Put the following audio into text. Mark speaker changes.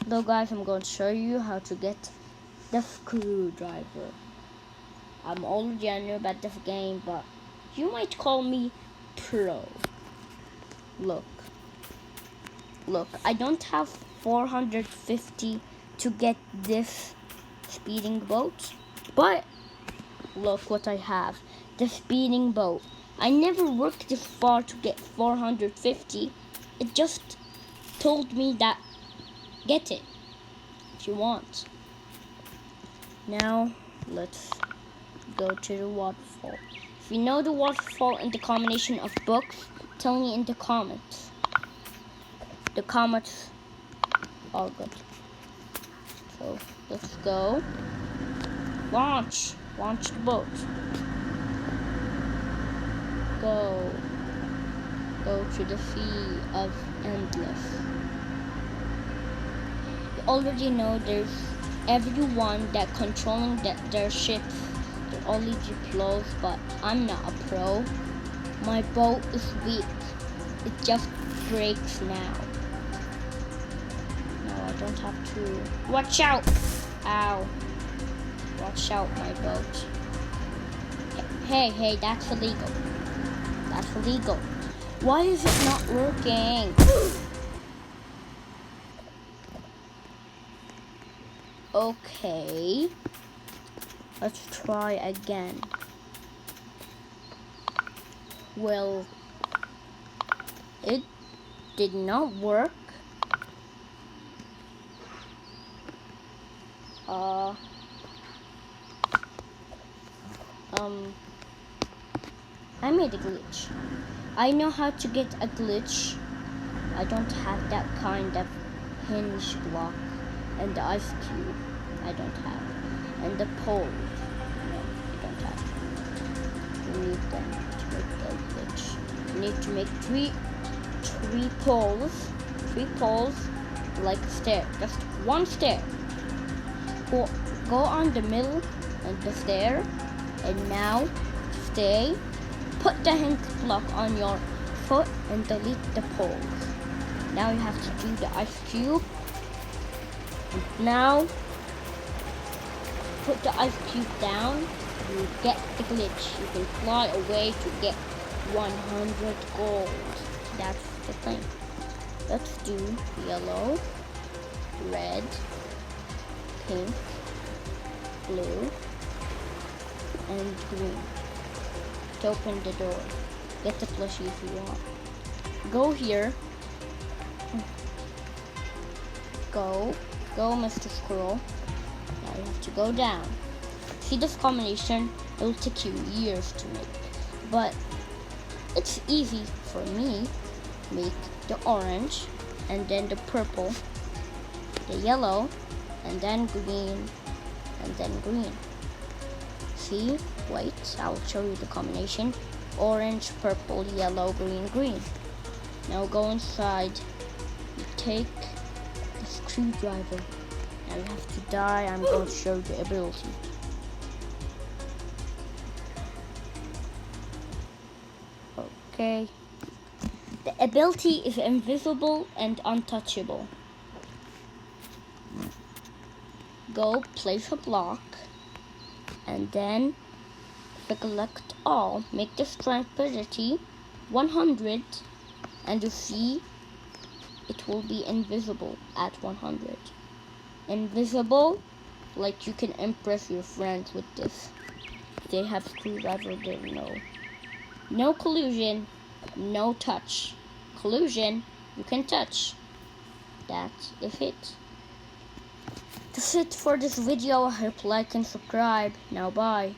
Speaker 1: Though guys, I'm going to show you how to get the screwdriver. I'm already a noob at the game, but you might call me pro. Look, I don't have 450 to get this speeding boat, but look what I have, the speeding boat. I never worked this far to get 450. It just told me that get it if you want. Now let's go to the waterfall. If you know the waterfall and the combination of books, tell me in the comments. The comments are good. So let's go. Launch the boat. Go to the Sea of Endless. You already know there's everyone that controlling their ships. They're only deploys, but I'm not a pro. My boat is weak. It just breaks now. No, I don't have to. Watch out! Ow. Watch out, my boat. Hey, that's illegal. That's illegal. Why is it not working? Okay. Let's try again. Well, it did not work. I made a glitch. I know how to get a glitch. I don't have that kind of hinge block. And the ice cube, I don't have. And the pole, no, I don't have. You need them to make the glitch. You need to make three poles, like a stair. Just one stair. Go on the middle of the stair, and now stay. Put the hinge block on your foot and delete the poles. Now you have to do the ice cube. And now put the ice cube down. You get the glitch. You can fly away to get 100 gold. That's the thing. Let's do yellow, red, pink, blue, and green. To open the door. Get the plushie if you want. Go here. Go, Mr. Squirrel. Now you have to go down. See this combination? It will take you years to make. But it's easy for me. Make the orange, and then the purple, the yellow, and then green, and then green. See? Wait, I'll show you the combination. Orange, purple, yellow, green, green. Now go inside. You take the screwdriver. Now you have to die. I'm going to show you the ability. Okay. The ability is invisible and untouchable. Go place a block, and then select all. Make the strength 100, and you see it will be invisible at 100. Invisible, like you can impress your friends with this. If they have screwdriver, they know. No collusion, no touch. Collusion, you can touch. That is it. That's it for this video. I hope you like and subscribe. Now bye.